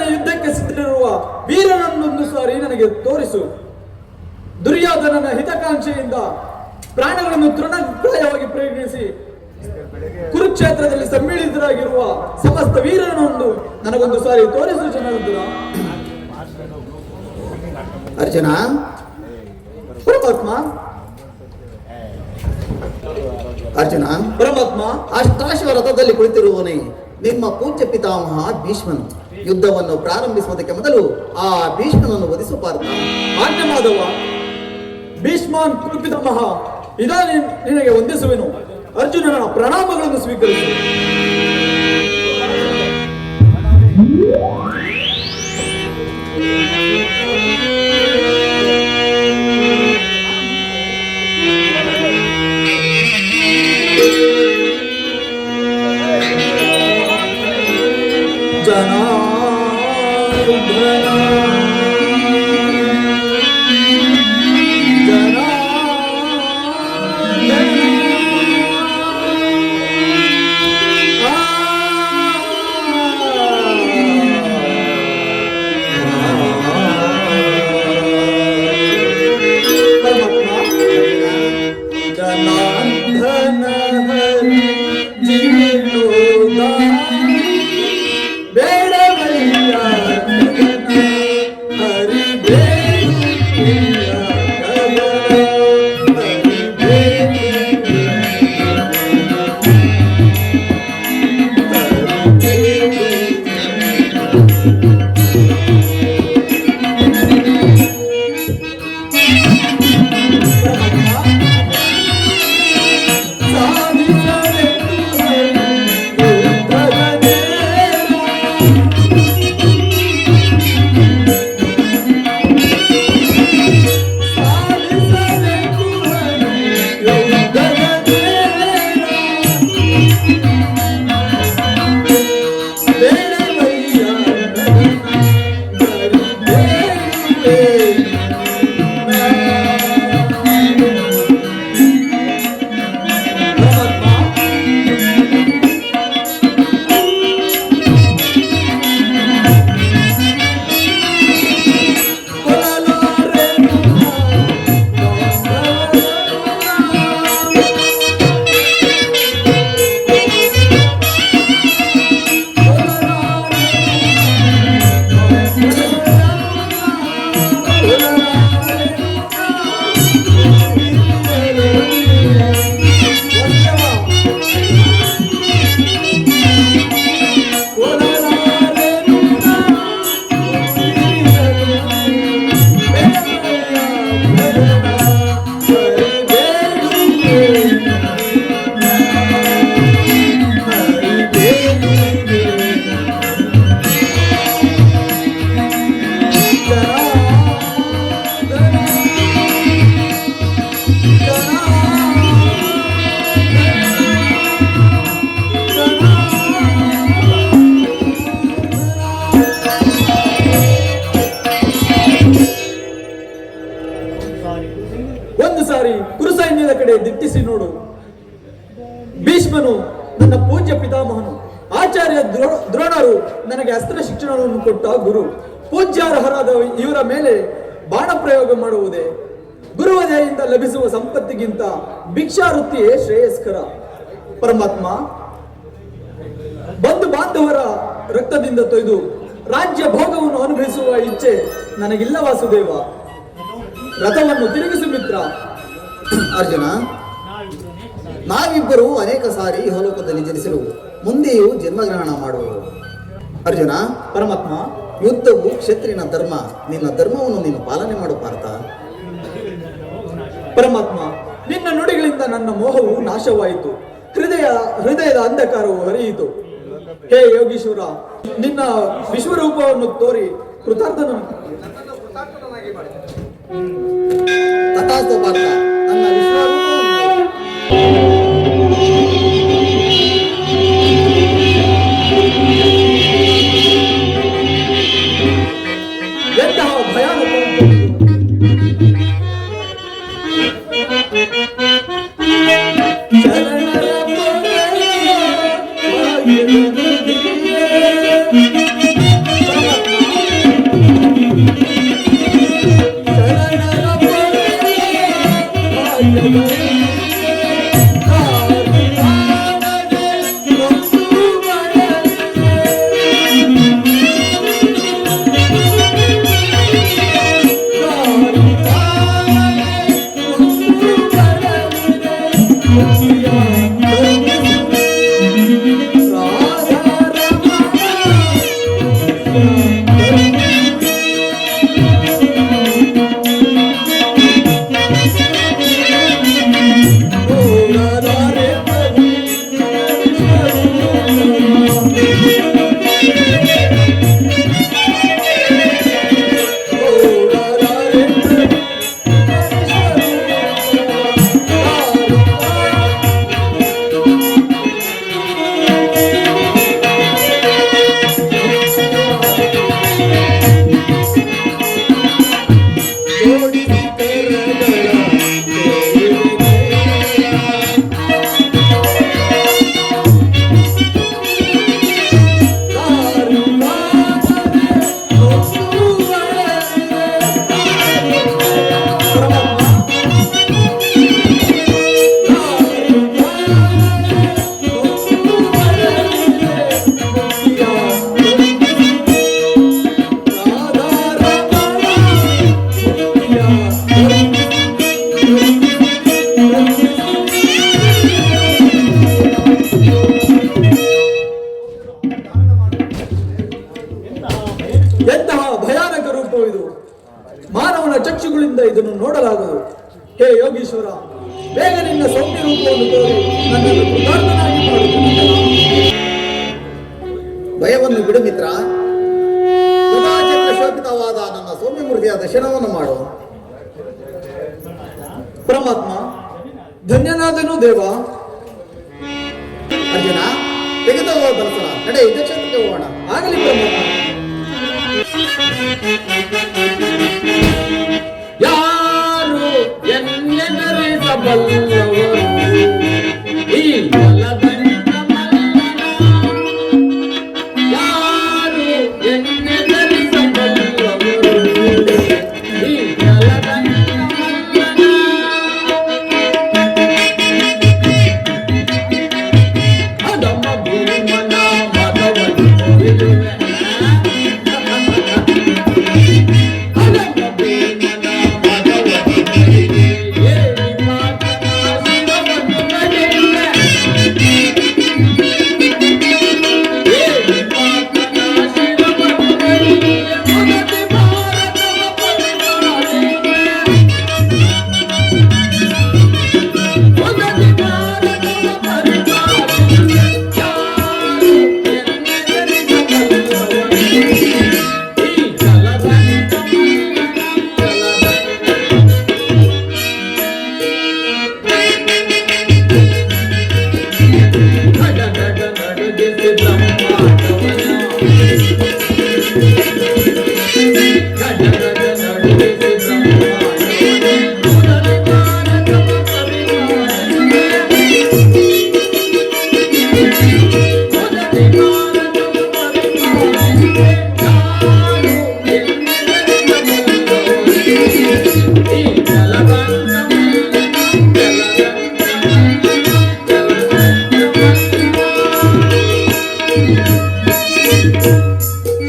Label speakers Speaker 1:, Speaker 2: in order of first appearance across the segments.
Speaker 1: ನನ್ನೊಡನೆ ಯುದ್ಧಕ್ಕೆ ಸಿದ್ಧರಿರುವ ವೀರನನ್ನೊಂದು ಸಾರಿ ನನಗೆ ತೋರಿಸು. ದುರ್ಯೋಧನನ ಹಿತಕಾಂಕ್ಷೆಯಿಂದ ಪ್ರಾಣಗಳನ್ನು ತೃಣಪ್ರಾಯವಾಗಿ ಪ್ರಯೋಗಿಸಿ ಕುರುಕ್ಷೇತ್ರದಲ್ಲಿ ಸಮ್ಮಿಳಿತರಾಗಿರುವ ಸಮಸ್ತ ವೀರನೊಂದು ನನಗೊಂದು ಸಾರಿ ತೋರಿಸು ಜನಾರ್ದನ.
Speaker 2: ಅರ್ಜುನ,
Speaker 1: ಪರಮಾತ್ಮ.
Speaker 2: ಅರ್ಜುನ,
Speaker 1: ಪರಮಾತ್ಮ.
Speaker 2: ಅಷ್ಟಾಶ್ವ ರಥದಲ್ಲಿ ಕುಳಿತಿರುವವನೇ ನಿಮ್ಮ ಪೂಜ್ಯ ಪಿತಾಮಹ ಭೀಷ್ಮನು. ಯುದ್ಧವನ್ನು ಪ್ರಾರಂಭಿಸುವುದಕ್ಕೆ ಮೊದಲು ಆ ಭೀಷ್ಮನನ್ನು ವಧಿಸು ಪಾರ್ಥ.
Speaker 1: ಆಜ್ಞೆ ಮಾಧವ. ಭೀಷ್ಮಾನ್ ಪಿತಾಮಹ, ಇದಾನೆ ನಿನಗೆ ವಂದಿಸುವೆನು. ಅರ್ಜುನನ ಪ್ರಣಾಮಗಳನ್ನು ಸ್ವೀಕರಿಸು. ದಿಟ್ಟಿಸಿ ನೋಡು. ಭೀಷ್ಮನು ನನ್ನ ಪೂಜ್ಯ ಪಿತಾಮಹನು. ಆಚಾರ್ಯ ದ್ರೋಣರು ನನಗೆ ಅಸ್ತ್ರ ಶಿಕ್ಷಣವನ್ನು ಕೊಟ್ಟ ಗುರು. ಪೂಜ್ಯಾರ್ಹರಾದ ಇವರ ಮೇಲೆ ಬಾಣ ಪ್ರಯೋಗ ಮಾಡುವುದೇ ಗುರುವದೆಯಿಂದ ಲಭಿಸುವ ಸಂಪತ್ತಿಗಿಂತ ಭಿಕ್ಷಾವೃತ್ತಿಯೇ ಶ್ರೇಯಸ್ಕರ. ಪರಮಾತ್ಮ, ಬಂಧು ಬಾಂಧವರ ರಕ್ತದಿಂದ ತೊಯ್ದು ರಾಜ್ಯ ಭೋಗವನ್ನು ಅನುಭವಿಸುವ ಇಚ್ಛೆ ನನಗಿಲ್ಲ ವಾಸುದೇವ. ರಥವನ್ನು ತಿರುಗಿಸು ಮಿತ್ರ.
Speaker 2: ಅರ್ಜುನ, ನಾವಿಬ್ಬರು ಅನೇಕ ಸಾರಿ ಇಹಲೋಕದಲ್ಲಿ ಜನಿಸಲು ಮುಂದೆಯೂ ಜನ್ಮಗ್ರಹಣ ಮಾಡುವರು. ಅರ್ಜುನ,
Speaker 1: ಪರಮಾತ್ಮ,
Speaker 2: ಯುದ್ಧವು ಕ್ಷತ್ರಿಯನ ಧರ್ಮ. ನಿನ್ನ ಧರ್ಮವನ್ನು ನೀನು ಪಾಲನೆ ಮಾಡು ಪಾರ್ಥ.
Speaker 1: ಪರಮಾತ್ಮ, ನಿನ್ನ ನುಡಿಗಳಿಂದ ನನ್ನ ಮೋಹವು ನಾಶವಾಯಿತು. ಹೃದಯದ ಅಂಧಕಾರವು ಹರಿಯಿತು. ಹೇ ಯೋಗೀಶ್ವರ, ನಿನ್ನ ವಿಶ್ವರೂಪವನ್ನು ತೋರಿ ಕೃತಾರ್ಥನಾಗಿ ಮಾಡಿ.
Speaker 2: ತಥಾಸ್ತು ಪಾರ್ಥ. ನನ್ನ
Speaker 1: ಎಂತಹ ಭಯಾನಕ ಪರಮಾತ್ಮ, ಕೃತಾರ್ಥನಾಗಿ ಮಾಡುತ್ತೇನೆ.
Speaker 2: ಭಯವನ್ನು ಬಿಡು ಮಿತ್ರ. ಸದಾಚಂದ್ರ ಶೋಭಿತವಾದ ನನ್ನ ಸೌಮ್ಯಮೂರ್ತಿಯ ದರ್ಶನವನ್ನು ಮಾಡು.
Speaker 1: ಪರಮಾತ್ಮ ಧನ್ಯನಾದನು ದೇವ.
Speaker 2: ಅರ್ಜುನ ತೆಗೆದು ಬಲಸನ ನಡೆ ಯುದ್ಧಕ್ಷೇತ್ರಕ್ಕೆ ಹೋಗೋಣ.
Speaker 1: ಆಗಲಿ ಪರಮಾತ್ಮ. ಯಾರು ಎನ್ನೆದರಿಸಬಲ್ಲವರು ಈ ಬಲದಂಡ ಮಲ್ಲನ? ಯಾರು ಎನ್ನೆದರಿಸಬಲ್ಲವರು ಈ ಬಲದಂಡ ಮಲ್ಲನ? ಅದಮ್ಮ ಭೀಮನ ಮದವನ್ನು ಮುರಿದುವೆ.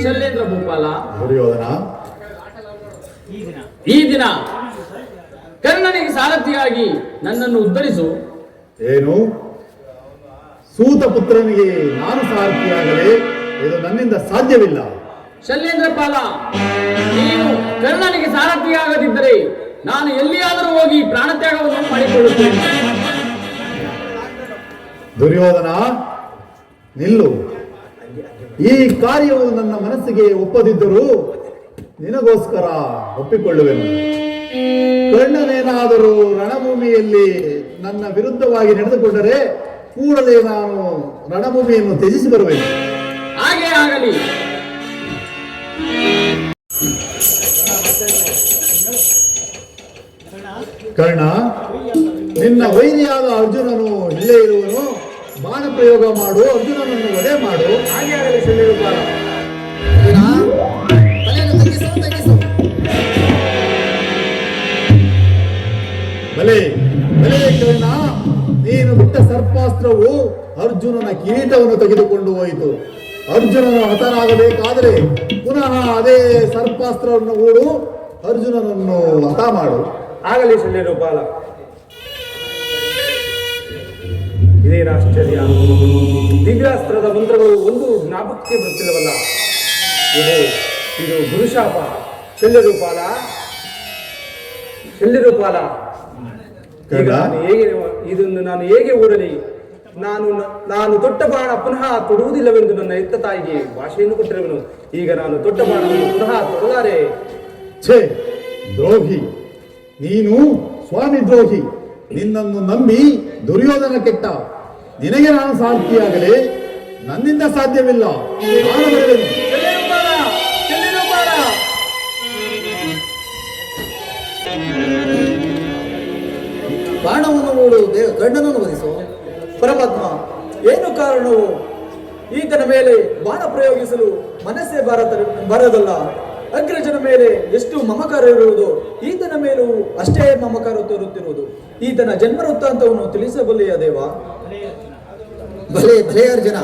Speaker 1: ಶಲ್ಲೇಂದ್ರ ಭೂಪಾಲ,
Speaker 3: ದುರ್ಯೋಧನ,
Speaker 1: ಈ ದಿನ ಕರ್ಣನಿಗೆ ಸಾರಥಿಯಾಗಿ ನನ್ನನ್ನು ಉದ್ಧರಿಸು.
Speaker 3: ಏನು ಸೂತ ಪುತ್ರನಿಗೆ ನಾನು ಸಾರಥಿಯಾಗಲೇ? ಇದು ನನ್ನಿಂದ ಸಾಧ್ಯವಿಲ್ಲ.
Speaker 1: ಶಲ್ಲೇಂದ್ರ ಪಾಲ, ನೀನು ಕರ್ಣನಿಗೆ ಸಾರಥಿಯಾಗದಿದ್ದರೆ ನಾನು ಎಲ್ಲಿಯಾದರೂ ಹೋಗಿ ಪ್ರಾಣತ್ಯಾಗವನ್ನು ಮಾಡಿಕೊಳ್ಳುತ್ತೇನೆ.
Speaker 3: ದುರ್ಯೋಧನ, ನಿಲ್ಲು. ಈ ಕಾರ್ಯವು ನನ್ನ ಮನಸ್ಸಿಗೆ ಒಪ್ಪದಿದ್ದರೂ ನಿನಗೋಸ್ಕರ ಒಪ್ಪಿಕೊಳ್ಳುವೆನು. ಕರ್ಣನೇನಾದರೂ ರಣಭೂಮಿಯಲ್ಲಿ ನನ್ನ ವಿರುದ್ಧವಾಗಿ ನಡೆದುಕೊಂಡರೆ ಕೂಡಲೇ ನಾನು ರಣಭೂಮಿಯನ್ನು ತ್ಯಜಿಸಿ ಬರುವೆನು.
Speaker 1: ಹಾಗೆ ಆಗಲಿ.
Speaker 3: ಕರ್ಣ, ನಿನ್ನ ವೈರಿಯಾದ ಅರ್ಜುನನು ಇಲ್ಲೇ ಇರುವನು. ಬಾಣ ಪ್ರಯೋಗ ಮಾಡು, ಅರ್ಜುನನನ್ನು ವಧೆ ಮಾಡು.
Speaker 1: ಹಾಗೆ ಆಗಲಿ ಶಲ್ಲೇಂದ್ರ ಪಾಲ.
Speaker 2: ತಲೆಯನ್ನು ತಗ್ಗಿಸು ತಗ್ಗಿಸು.
Speaker 3: ಬಲೆ ಬಲೆ ಕರ್ಣ, ನೀನು ಬಿಟ್ಟ ಸರ್ಪಾಸ್ತ್ರವು ಅರ್ಜುನನ ಕಿರೀಟವನ್ನು ತೆಗೆದುಕೊಂಡು ಹೋಯಿತು. ಅರ್ಜುನನು ಹತನಾಗಬೇಕಾದರೆ ಪುನಃ ಅದೇ ಸರ್ಪಾಸ್ತ್ರವನ್ನು ಹೂಡು, ಅರ್ಜುನನನ್ನು ಹತ ಮಾಡು.
Speaker 4: ಆಗಲಿ ಶಲ್ಯರು ಪಾಲ. ಇದೇನು ಆಶ್ಚರ್ಯ! ದಿವ್ಯಾಸ್ತ್ರದ ಮಂತ್ರಗಳು ಒಂದು ಜ್ಞಾಪಕಕ್ಕೆ ಬರುತ್ತಿಲ್ಲವಲ್ಲ. ಇದು ಗುರುಶಾಪ. ಶಲ್ಯರು ಪಾಲ, ಶಲ್ಯರು ಪಾಲ, ಈಗ ಇದನ್ನು ನಾನು ಹೇಗೆ ಓಡಲಿ? ನಾನು ತೊಟ್ಟ ಬಾಣ ಪುನಃ ತೊಡುವುದಿಲ್ಲವೆಂದು ನನ್ನ ಎತ್ತ ತಾಯಿಗೆ ಭಾಷೆಯನ್ನು ಕೊಟ್ಟಿರುವನು. ಈಗ ನಾನು ತೊಟ್ಟ ಬಾಣವನ್ನು ಪುನಃ ತೊಡಲಾರೆ.
Speaker 3: ಛೇ ದ್ರೋಹಿ, ನೀನು ಸ್ವಾಮಿ ದ್ರೋಹಿ. ನಿನ್ನನ್ನು ನಂಬಿ ದುರ್ಯೋಧನ ಕೆಟ್ಟ. ನಿನಗೆ ನಾನು ಸಾರಥಿಯಾಗಲೇ? ನನ್ನಿಂದ ಸಾಧ್ಯವಿಲ್ಲ. ನಾನು ಬರುವೆನು.
Speaker 1: ಶಲ್ಲೇಂದ್ರ ಪಾಲ, ಶಲ್ಲೇಂದ್ರ ಪಾಲ.
Speaker 2: ಬಾಣವನ್ನು ಹೂಡು, ಗಂಡನನ್ನು ವಧಿಸು.
Speaker 1: ಪರಮಾತ್ಮ, ಏನು ಕಾರಣವು? ಈತನ ಮೇಲೆ ಬಾಣ ಪ್ರಯೋಗಿಸಲು ಮನಸ್ಸೇ ಬರದಲ್ಲ. ಅಗ್ರಜನ ಮೇಲೆ ಎಷ್ಟು ಮಮಕಾರ ಇರುವುದು, ಈತನ ಮೇಲೂ ಅಷ್ಟೇ ಮಮಕಾರ ತೋರುತ್ತಿರುವುದು. ಈತನ ಜನ್ಮ ವೃತ್ತಾಂತವನ್ನು ತಿಳಿಸಬಲ್ಲೆಯ ದೇವ?
Speaker 2: ಭಲೆ ಭಲೆ ಅರ್ಜುನ,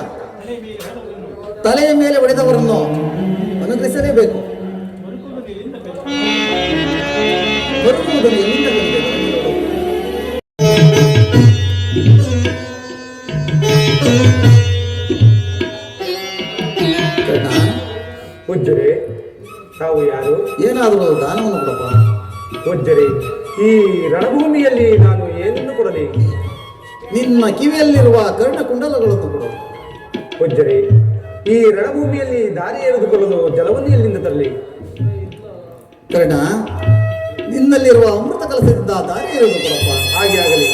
Speaker 2: ತಲೆಯ ಮೇಲೆ ಹೊಡೆದವರನ್ನು ಅನುಗ್ರಹಿಸಲೇಬೇಕು. ಬರುವುದನ್ನು ಎಲ್ಲಿಂದ ಬಂದಿದೆ?
Speaker 4: ಪೂಜ್ಯರೇ, ತಾವು ಯಾರು?
Speaker 2: ಏನಾದರೂ ದಾನವನ್ನು ಕೊಡಪ್ಪ.
Speaker 4: ಪೂಜ್ಯರೇ, ಈ ರಣಭೂಮಿಯಲ್ಲಿ ನಾನು ಏನನ್ನು ಕೊಡಲಿ?
Speaker 2: ನಿನ್ನ ಕಿವಿಯಲ್ಲಿರುವ ಕರ್ಣಕುಂಡಲಗಳನ್ನು ಕೊಡು.
Speaker 4: ಪೂಜ್ಯರೇ, ಈ ರಣಭೂಮಿಯಲ್ಲಿ ದಾರಿ ಎರೆದುಕೊಳ್ಳಲು ಜಲವನ್ನು ಎಲ್ಲಿಂದ ತರಲಿ?
Speaker 2: ಕರ್ಣ, ನಿನ್ನಲ್ಲಿರುವ ಅಮೃತ ಕಲಸದಿಂದ ದಾರಿ ಇರುವುದು ಕೊಡಪ್ಪ.
Speaker 4: ಹಾಗೆ ಆಗಲಿ.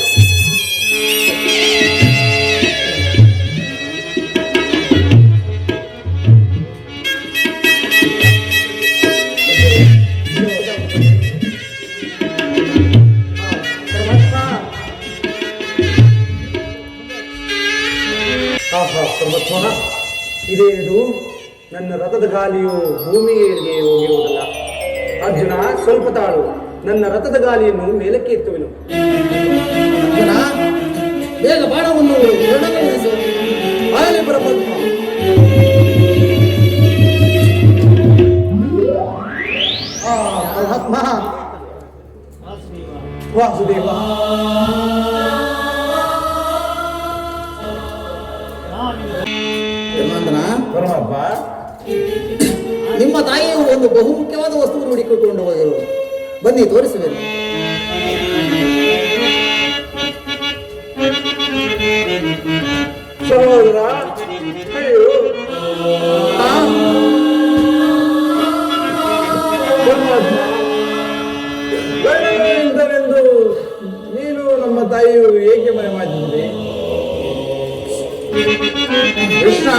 Speaker 4: ಪರಮಾತ್ಮ, ಇದೇನು ನನ್ನ ರಥದ ಗಾಲಿಯು ಭೂಮಿಗೆ ಹೋಗಿರುವುದಲ್ಲ. ಅರ್ಜುನ, ಸ್ವಲ್ಪ ತಾಳು, ನನ್ನ ರಥದ ಗಾಲಿಯನ್ನು ಮೇಲಕ್ಕೆ ಎತ್ತುವೆನು.
Speaker 2: ಅರ್ಜುನ, ಬೇಗ ಬಾಣವನ್ನು ಹೊರಡಿಸು.
Speaker 1: ಆಗಲಿ ಪರಮಾತ್ಮ.
Speaker 2: ಪರಮಾತ್ಮ,
Speaker 4: ವಾಸುದೇವ,
Speaker 2: ಧರ್ಮಾಂಧನ,
Speaker 4: ಪರಮಾತ್ಮ,
Speaker 2: ನಿಮ್ಮ ತಾಯಿಯು ಒಂದು ಬಹುಮುಖ್ಯವಾದ ವಸ್ತುವನ್ನು ಹುಡುಕಿಕೊಂಡು ಹೋದರು. ಬನ್ನಿ ತೋರಿಸುವೆನು.
Speaker 4: ಸಹೋದರ, ಅಯ್ಯೋ, ಪರಮಾತ್ಮ, ಗಂಡನಿಂದನೆಂದು ನೀನು ನಮ್ಮ ತಾಯಿಯು ಏಕೆ ಮನೆ ಮಾಡಿದ್ದೆ? ಕೃಷ್ಣ,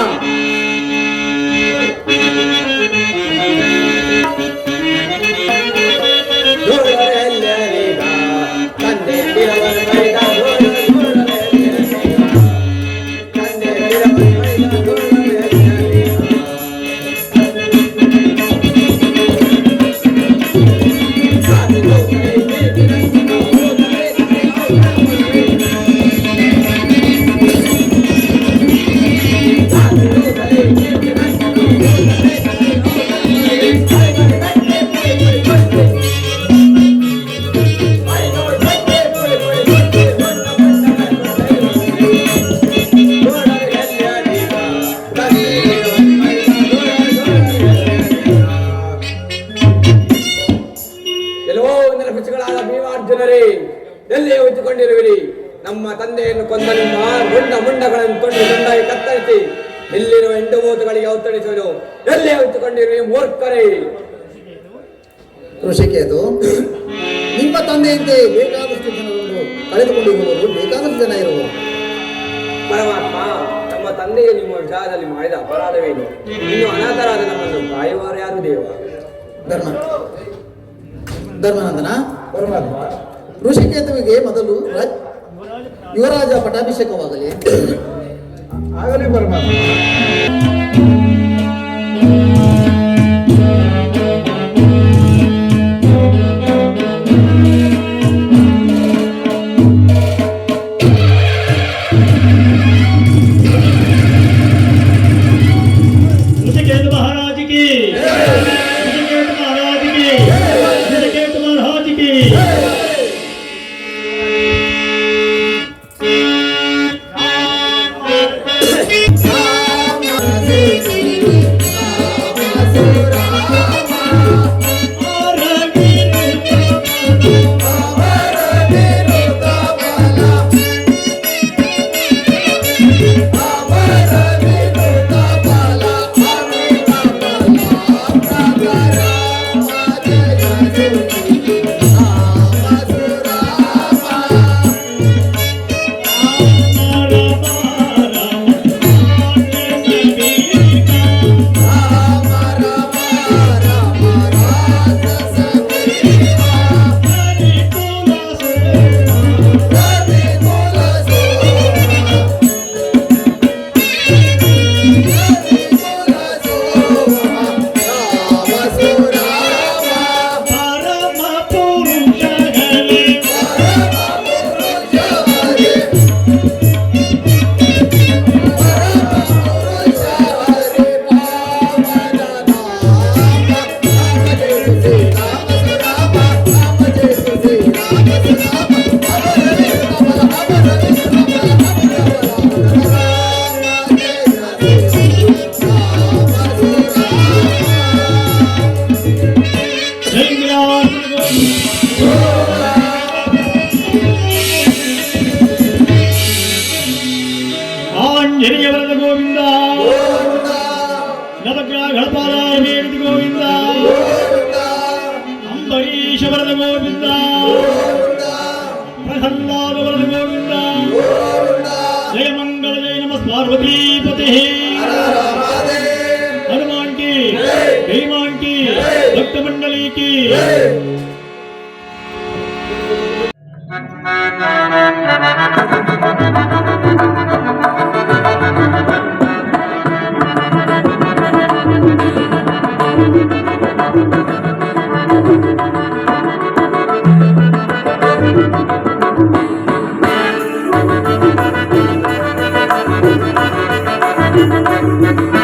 Speaker 1: ಎಲ್ಲಿ ಹುಚ್ಚಿಕೊಂಡಿರುವಿರಿ? ನಮ್ಮ ತಂದೆಯನ್ನು ಕೊಂದ ನಿಮ್ಮ ಮುಂಡಗಳನ್ನು ಕೊಂಡು ಕೊಂಡಾಗಿ ಕತ್ತರಿಸಿ ಇಲ್ಲಿರುವ 8 ಮೂವತ್ತುಗಳಿಗೆ ಔತಣಿಸುವುದು. ಎಲ್ಲಿ ಹುಚ್ಚಿಕೊಂಡಿರುವಿ ಮೂರ್ಖರೇ?
Speaker 2: ಋಷಿಕೇತು, ನಿಮ್ಮ ತಂದೆಯಂತೆ ಬೇಕಾದಷ್ಟು ಜನರನ್ನು ಕಳೆದುಕೊಂಡಿರುವವರು ಬೇಕಾದಷ್ಟು ಜನ ಇರುವರು.
Speaker 1: ಪರಮಾತ್ಮ, ನಮ್ಮ ತಂದೆಯು ನಿಮ್ಮ ವಿಚಾರದಲ್ಲಿ ಮಾಡಿದ ಅಪರಾಧವೇನು? ಇನ್ನು ಅನಾಥರಾದ ನಮ್ಮನ್ನು ಕಾಯುವವರು ಯಾರು ದೇವ?
Speaker 2: ಧರ್ಮನಂದನ,
Speaker 4: ಪರಮಾತ್ಮ,
Speaker 2: ಋಷಿಕೇತುವಿಗೆ ಮೊದಲು ಯುವರಾಜ ಪಟ್ಟಾಭಿಷೇಕವಾಗಲಿ.
Speaker 4: ಆಗಲಿ ಪರಮಾತ್ಮ.
Speaker 5: ऋषिकेतु महाराज की, ऋषिकेतु महाराज की, ऋषिकेतु महाराज की। ಆಂಜನೇಯ ವರದ ಗೋವಿಂದ ನವಗ್ರಹಪಾಲ ಗೋವಿಂದ ಅಂಬರೀಷ ವರದ ಗೋವಿಂದ ಪ್ರಹ್ಲಾದ ವರದ ಗೋವಿಂದ जय मंगल जय नमः पार्वती पते हनुमान की हनुमान की भक्त मंडली की
Speaker 6: Thank you.